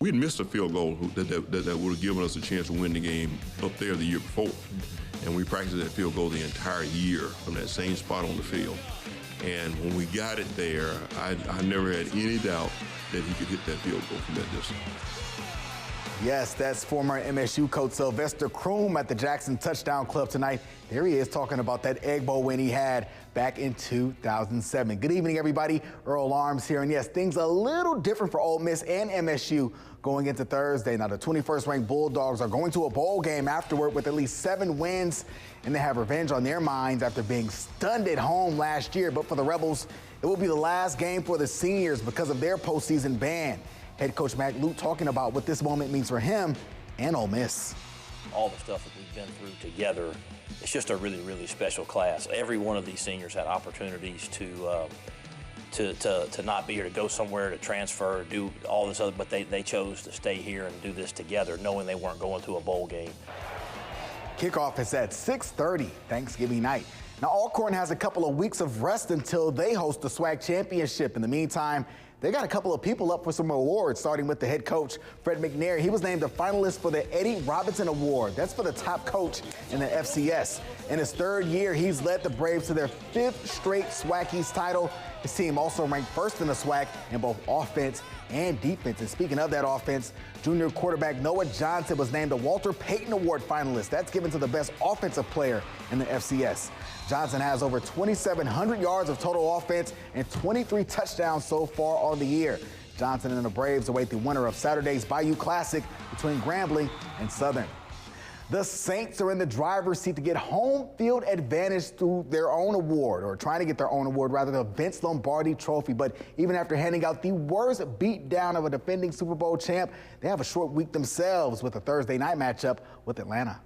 We'd missed a field goal that would have given us a chance to win the game up there the year before. And we practiced that field goal the entire year from that same spot on the field. And when we got it there, I never had any doubt that he could hit that field goal from that distance. Yes, that's former MSU coach Sylvester Croom at the Jackson Touchdown Club tonight. There he is talking about that Egg Bowl win he had back in 2007. Good evening, everybody. Earl Arms here. And yes, things a little different for Ole Miss and MSU going into Thursday. Now, the 21st ranked Bulldogs are going to a bowl game afterward with at least 7 wins, and they have revenge on their minds after being stunned at home last year. But for the Rebels, it will be the last game for the seniors because of their postseason ban. Head coach Matt Luke talking about what this moment means for him and Ole Miss. All the stuff that we've been through together, it's just a really, really special class. Every one of these seniors had opportunities to not be here, to go somewhere, to transfer, do all this other, but they chose to stay here and do this together, knowing they weren't going to a bowl game. Kickoff is at 6:30 Thanksgiving night. Now, Alcorn has a couple of weeks of rest until they host the SWAC Championship. In the meantime, they got a couple of people up for some awards, starting with the head coach, Fred McNair. He was named a finalist for the Eddie Robinson Award. That's for the top coach in the FCS. In his 3rd year, he's led the Braves to their 5th straight SWAC East title. His team also ranked first in the SWAC in both offense and defense. And speaking of that offense, junior quarterback Noah Johnson was named a Walter Payton Award finalist. That's given to the best offensive player in the FCS. Johnson has over 2,700 yards of total offense and 23 touchdowns so far on the year. Johnson and the Braves await the winner of Saturday's Bayou Classic between Grambling and Southern. The Saints are in the driver's seat to get home field advantage through their own award, or trying to get their own award, rather, the Vince Lombardi Trophy. But even after handing out the worst beatdown of a defending Super Bowl champ, they have a short week themselves with a Thursday night matchup with Atlanta.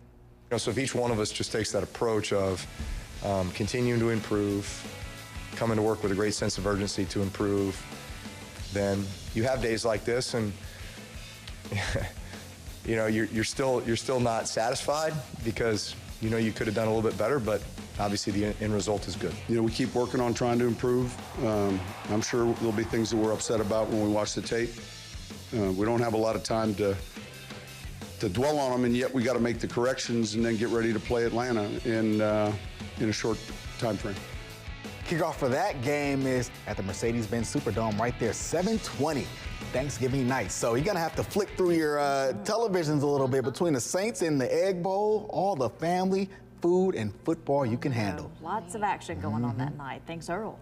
So if each one of us just takes that approach of continuing to improve, coming to work with a great sense of urgency to improve, then you have days like this, and you know you're still not satisfied because you know you could have done a little bit better, but obviously the end result is good. You know, we keep working on trying to improve. I'm sure there'll be things that we're upset about when we watch the tape. We don't have a lot of time to dwell on them, and yet we got to make the corrections and then get ready to play Atlanta in a short time frame. Kickoff for that game is at the Mercedes-Benz Superdome right there, 7:20 Thanksgiving night. So you're going to have to flick through your televisions a little bit between the Saints and the Egg Bowl, all the family, food, and football you can handle. Lots of action going on that night. Thanks, Earl.